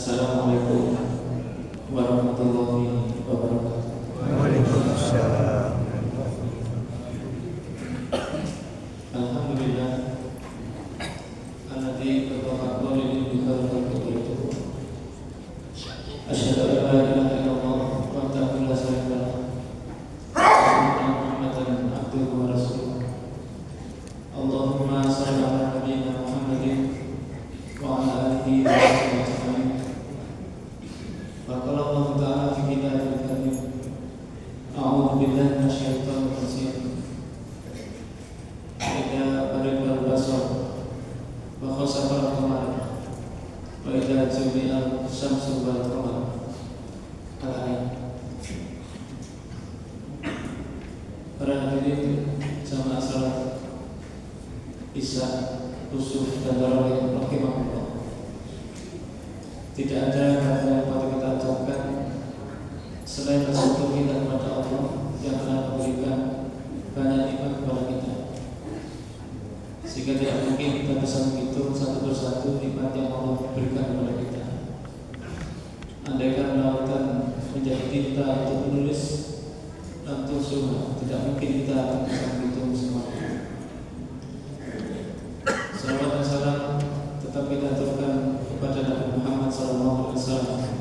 Assalamualaikum warahmatullahi wabarakatuh. Waalaikumsalam. Alhamdulillah alladzi qadara lil khalqi asyhadu an la ilaha illallah wahdahu la syarika lahu wa anna Muhammadan abduhu wa rasuluh. Allahumma shalli ala nabiyyina Muhammadin wa ala alihi wa sahbihi ajma'in. Qala Allah Ta'ala fi kitabil karim, a'udzu billahi minasyaitonir rajim. Idza bariqal basar wa khasafal qamar wa idza jumi'al syamsu wal qamar. Al-ayat. Para hadirin jamaah salat Isya, Kusuf dan Tarawih rahimahullah. Tidak ada kata yang patut kita ucapkan selain bersyukur kita kepada Allah yang telah memberikan banyak nikmat kepada kita, sehingga tidak mungkin kita bisa menghitung satu persatu nikmat yang Allah berikan kepada kita. Andaikan lautan menjadi tinta untuk menulis lantur semua, tidak mungkin kita akan bisa menghitung semuanya. Salawat dan salam tetap kita aturkan kepada Nabi Muhammad SAW.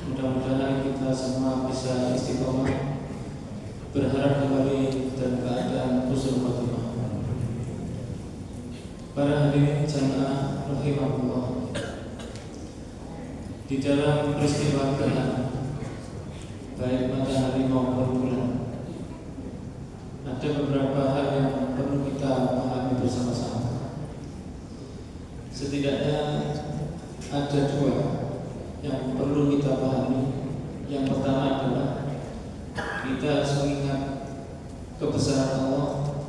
Mudah-mudahan kita semua bisa istiqomah, berharap kembali dan keadaan husnul khotimah. Para hadirin jamaah rahimahullah, di dalam peristiwa gerhana baik matahari maupun bulan, ada beberapa hal yang perlu kita pahami bersama-sama. Setidaknya ada dua yang perlu kita pahami. Yang pertama adalah kita harus mengingat kebesaran Allah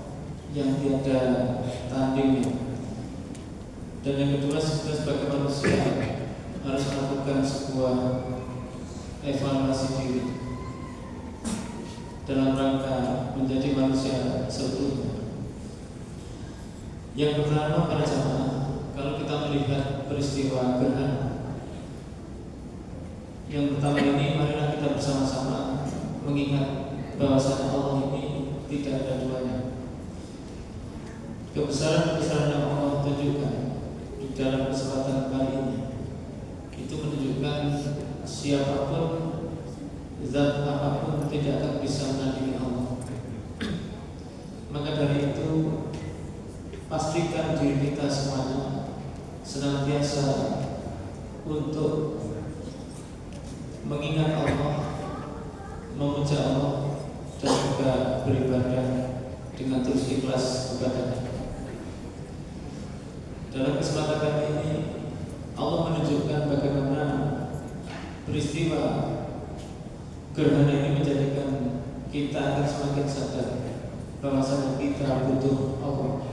yang tiada tandingnya. Dan yang kedua, kita sebagai manusia harus melakukan sebuah evaluasi diri dalam rangka menjadi manusia seutuhnya. Yang pertama, para jamaah, kalau kita melihat peristiwa gerhana yang pertama ini, marilah kita bersama-sama mengingat bahwasanya Allah ini tidak ada duanya. Kebesaran-kebesaran yang Allah tunjukkan di dalam kesempatan kali ini itu menunjukkan siapapun, zat apapun tidak akan bisa menandingi Allah. Maka dari itu, pastikan diri kita semuanya senantiasa untuk mengingat Allah, memuja Allah, dan juga beribadah dengan terus ikhlas kepada-Nya. Dalam kesempatan kali ini, Allah menunjukkan bagaimana peristiwa gerhana ini menjadikan kita akan semakin sadar bahwasanya kita butuh Allah.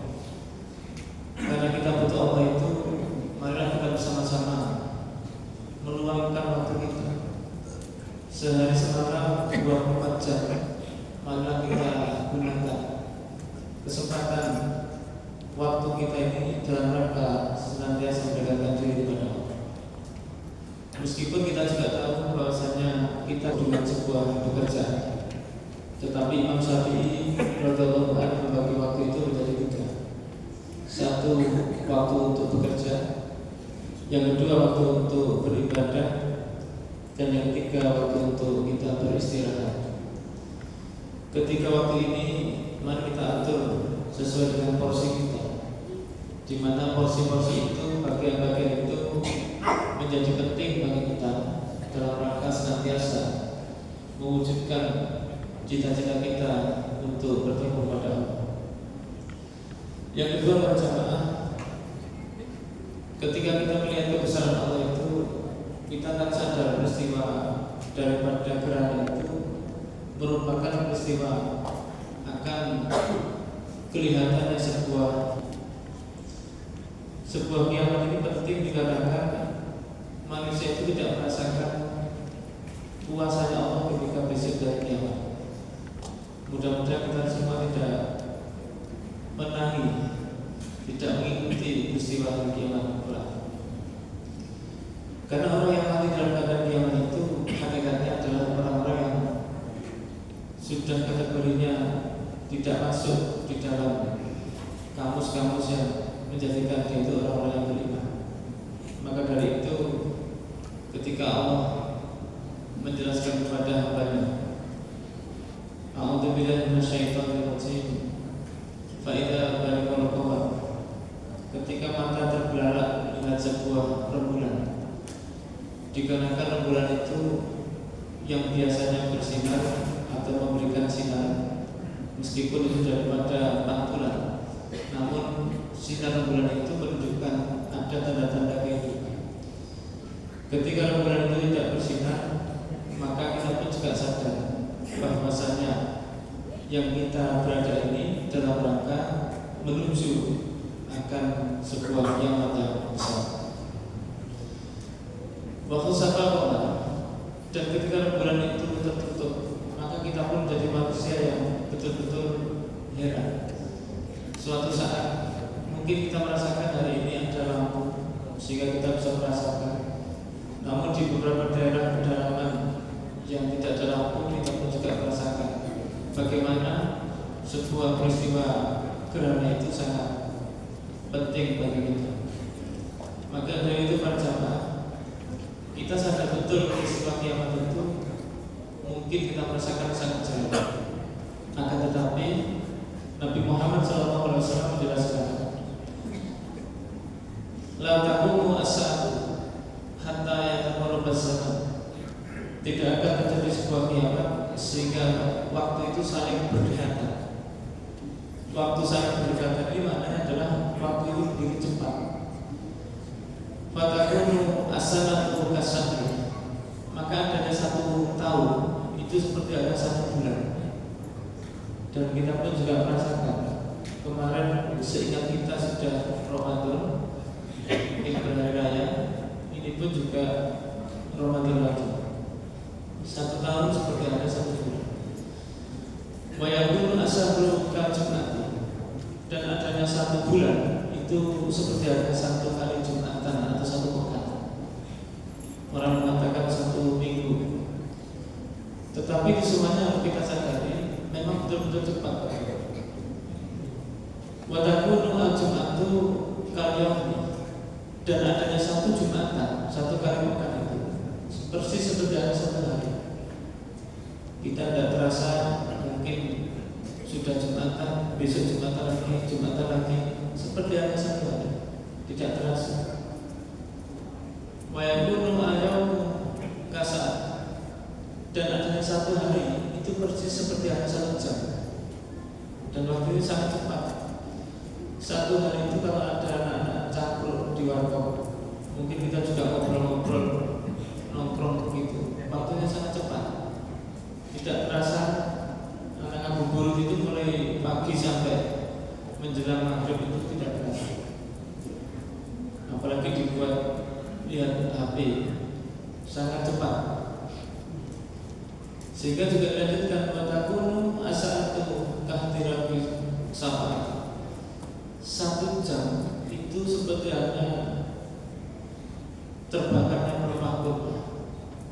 Karena kita butuh Allah itu, marilah kita bersama-sama meluangkan waktu kita sehari semalam 24 jam. Marilah kita gunakan kesempatan waktu kita ini dalam rangka senantiasa mendekatkan diri kepada Allah. Meskipun kita juga tahu bahwasanya kita dengan sebuah pekerjaan, tetapi Imam Syafi'i radhiyallahu anhu membagi waktu itu menjadi tiga. Satu, waktu untuk bekerja. Yang kedua, waktu untuk beribadah. Dan yang ketiga, waktu untuk kita beristirahat. Ketiga waktu ini mari kita atur sesuai dengan porsi kita, di mana porsi-porsi itu, bagian-bagian itu menjadi penting bagi kita dalam rangka senantiasa mewujudkan cita-cita kita untuk bertemu pada Allah. Yang kedua, para jamaah, ketika kita melihat kebesaran Allah itu, kita akan sadar peristiwa daripada gerhana itu merupakan peristiwa akan kelihatannya sebuah kiamat. Ini penting dikarenakan manusia itu tidak merasakan kuasanya Allah ketika besok dari kiamat. Mudah-mudahan kita semua tidak menangi, tidak mengikuti peristiwa kiamat kelak. Karena orang yang mati dalam keadaan kiamat itu hakikatnya adalah orang-orang yang sudah kategorinya tidak masuk di dalam kamus-kamus yang menjadikan dia itu orang-orang yang beriman. Maka dari itu ketika Allah menjelaskan kepada hambanya, A'udzubillahi minasyaitonirrajim, fa idza bariqal qamar, ketika mata terbelalak melihat sebuah rembulan, dikarenakan rembulan itu yang biasanya bersinar atau memberikan sinar, meskipun itu daripada pantulan, namun sinar rembulan itu menunjukkan ada tanda-tanda kehidupan. Ketika rembulan itu tidak bersinar, maka kita pun juga sadar bahwasanya yang kita berada ini dalam rangka menuju akan sebuah kiamat yang besar. Waktu sahabat dan ketika rembulan itu tertutup, maka kita pun menjadi manusia yang betul-betul heran. Suatu saat mungkin kita merasakan hari ini ada lampu sehingga kita bisa merasakan. Namun di beberapa daerah pedalaman yang tidak ada lampu, kita pun juga merasakan bagaimana sebuah peristiwa gerhana itu sangat penting bagi kita. Maka dari itu para jamaah, kita sadar betul peristiwa kiamat itu mungkin kita merasakan sangat jauh. Akan tetapi Nabi Muhammad SAW menjelaskan, la taqumu as-sa'atu hatta yataqarraba az-zaman. Tidak akan terjadi sebuah kiamat sehingga waktu itu saling berdekatan. Waktu saling berdekatan ini maknanya adalah waktu itu berdiri cepat. Fatakunu as-sanatu kasahri, maka adanya 1 tahun itu seperti ada 1 bulan. Dan kita pun juga merasakan kemarin seingat kita sudah Ramadan, hari raya, ini pun juga Ramadan lagi. 1 tahun seperti ada 1 bulan. Wa yakunu asabru kajumati, dan adanya 1 bulan itu seperti ada 1 kali Jumatan atau 1 pekan. Orang mengatakan 1 minggu. Tetapi itu semuanya harus kita sadari memang betul-betul cepat. Wa takunu al-jum'atu kal-yawmi, dan adanya 1 Jumatan, 1 kali pekan itu persis seperti ada 1 hari. Kita tidak terasa mungkin sudah Jumatan, besok Jumatan lagi, seperti ada 1 hari, tidak terasa. Wa yakunu al-yawmu kasat, dan adanya 1 hari itu persis seperti ada 1 jam. Dan waktu ini sangat cepat. 1 hari itu kalau ada anak-anak campur di warkop, mungkin kita juga ngobrol-ngobrol, nongkrong begitu, waktunya sangat cepat. Tidak terasa. Anak ngabuburit itu mulai pagi sampai menjelang maghrib itu tidak terasa. Apalagi dibuat lihat HP, sangat cepat. Sehingga juga dilanjutkan watakunu asa'atu kahtirabi sabar. 1 jam itu seperti hanya terbakarnya pelepah kurma.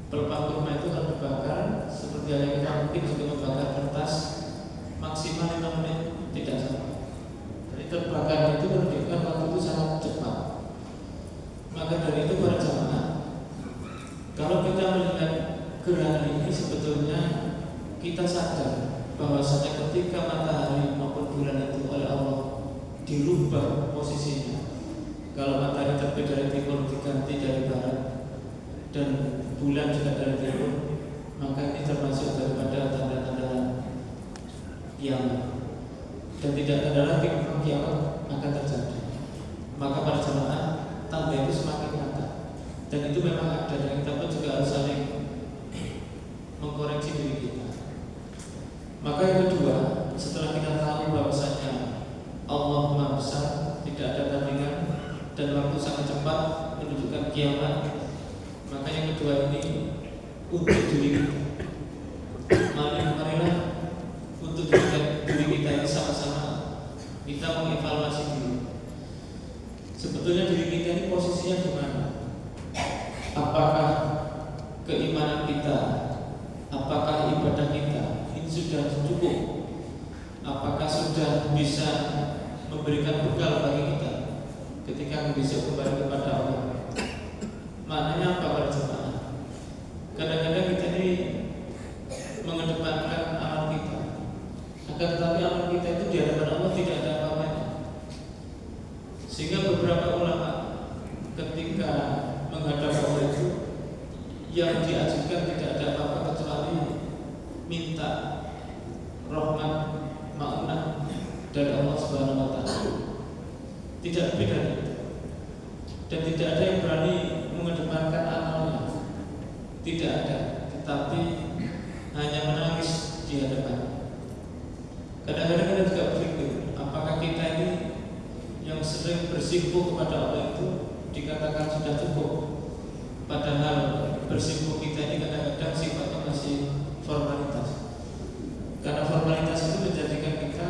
Pelepah kurma itu kalau dibakar seperti hanya kita mungkin juga membakar kertas maksimal 5 menit, tidak sampai. Jadi terbakar itu menunjukkan waktu itu sangat cepat. Maka dari itu para jamaah, kalau kita melihat gerhana ini sebetulnya kita sadar bahwasanya ketika matahari maupun bulan itu oleh Allah dirubah posisinya. Kalau matahari terbit dari timur diganti dari barat, dan bulan juga dari timur, maka ini termasuk daripada tanda-tanda kiamat. Dan tidak ada lagi kiamat akan terjadi. Maka para jemaah, tanda itu semakin nyata. Dan itu memang ada, dan kita pun juga harus saling mengkoreksi diri kita. Maka yang kedua, setelah kita tahu bahwasanya Allah Maha Besar, tidak ada tandingan, dan waktu sangat cepat menunjukkan kiamat, maka yang kedua ini untuk diri kita. Marilah untuk diri kita ini sama-sama kita mengevaluasi diri. Sebetulnya diri kita ini posisinya di mana? Apa sudah cukup? Apakah sudah bisa memberikan bekal bagi kita ketika besok kembali kepada Allah? Maknanya apa para jemaah? Kadang-kadang kita ini mengedepankan amal kita, akan tetapi amal kita itu di hadapan Allah tidak ada apa-apanya. Sehingga beberapa ulama ketika menghadap Allah itu yang diajukan tidak ada apa-apa kecuali minta rahmat ma'unah dari Allah Subhanahu wa taala. Tidak lebih dari itu. Dan tidak ada yang berani mengedepankan amalnya. Tidak ada, tetapi hanya menangis di hadapan. Kadang-kadang kita juga berpikir, apakah kita ini yang sering bersimpuh kepada Allah itu dikatakan sudah cukup? Padahal bersimpuh kita ini kadang-kadang sifatnya masih formalitas. Karena formalitas itu menjadikan kita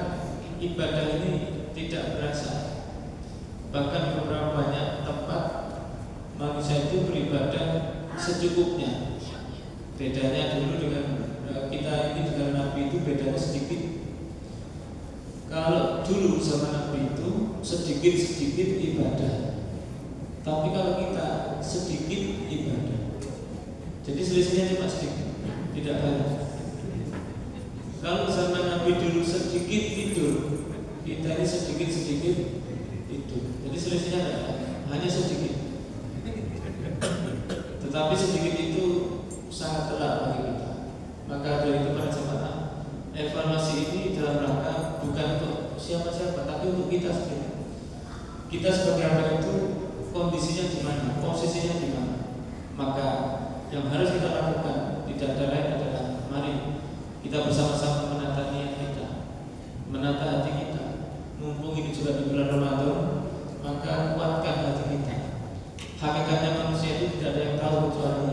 ibadah ini tidak berasa. Bahkan di beberapa banyak tempat manusia itu beribadah secukupnya. Bedanya dulu dengan kita ini dengan Nabi itu bedanya sedikit. Kalau dulu zaman Nabi itu sedikit-sedikit ibadah, tapi kalau kita sedikit ibadah. Jadi selisihnya cuma sedikit, tidak banyak. Kalau zaman Nabi dulu sedikit tidur, kita ini sedikit-sedikit tidur. Jadi selisihnya hanya sedikit. Tetapi sedikit itu sangat telak bagi kita. Maka dari itu para jemaah, evaluasi ini dalam rangka bukan untuk siapa-siapa, tapi untuk kita sendiri. Kita sebagai hamba itu kondisinya di mana, posisinya di mana. Maka yang harus kita lakukan tidak ada lain adalah mari kita bersama-sama menata niat kita, menata hati kita. Mumpung ini juga di bulan Ramadan, maka kuatkan hati kita. Hakikatnya manusia itu tidak ada yang tahu kecuali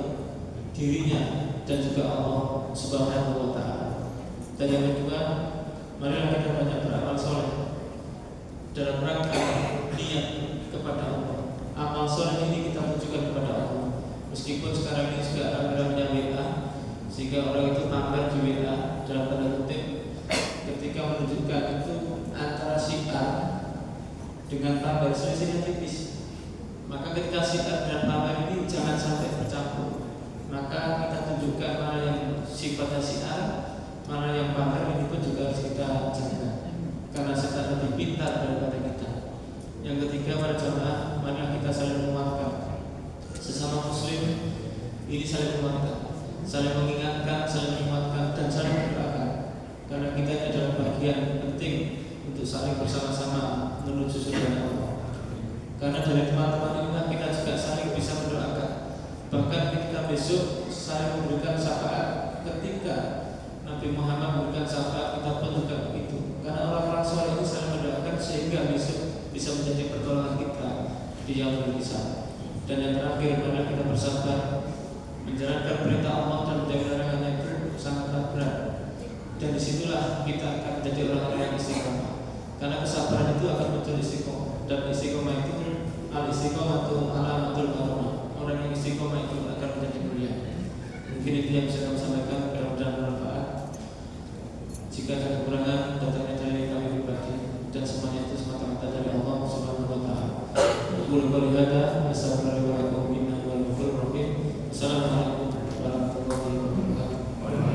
dirinya dan juga Allah Subhanahu wa taala. Dan yang kedua, marilah kita banyak beramal soleh dalam rangka niat kepada Allah. Amal soleh ini kita tunjukkan kepada Allah. Meskipun sekarang ini juga ramai-ramainya WA, sehingga orang itu pamer di WA dalam tanda kutip ketika menunjukkan itu antara syiar dengan pamer selisihnya tipis. Maka ketika syiar dan pamer ini jangan sampai bercampur. Maka kita tunjukkan mana yang sifatnya syiar, mana yang pamer, ini pun juga harus kita jaga. Karena setan lebih pintar daripada kita. Yang ketiga para jamaah, marilah kita saling menguatkan sesama muslim ini, saling menguatkan, saling mengingatkan, saling menguatkan, dan saling berdoakan. Karena kita ini adalah bagian penting untuk saling bersama-sama menuju surga Allah. Karena dari teman-teman inilah kita juga saling bisa mendoakan. Bahkan ketika besok saling memberikan syafaat, ketika Nabi Muhammad memberikan syafaat, kita pun juga begitu. Karena orang-orang soleh ini saling mendoakan sehingga besok bisa menjadi pertolongan kita di yaumul hisab. Dan yang terakhir adalah kita bersabar menjalankan perintah Allah dan menjaga larangannya itu sangat berat. Dan disitulah kita akan menjadi orang-orang yang istiqomah. Karena kesabaran itu akan muncul istiqomah. Dan istiqomah itu al-istiqomah alamatul karamah. Orang yang istiqomah itu akan menjadi mulia. Mungkin itu yang bisa kami sampaikan, mudah-mudahan bermanfaat. Jika ada kekurangan, datangnya dari kami pribadi dan semuanya itu semata-mata dari Allah Subhanahu wa taala. Qul qawli hadza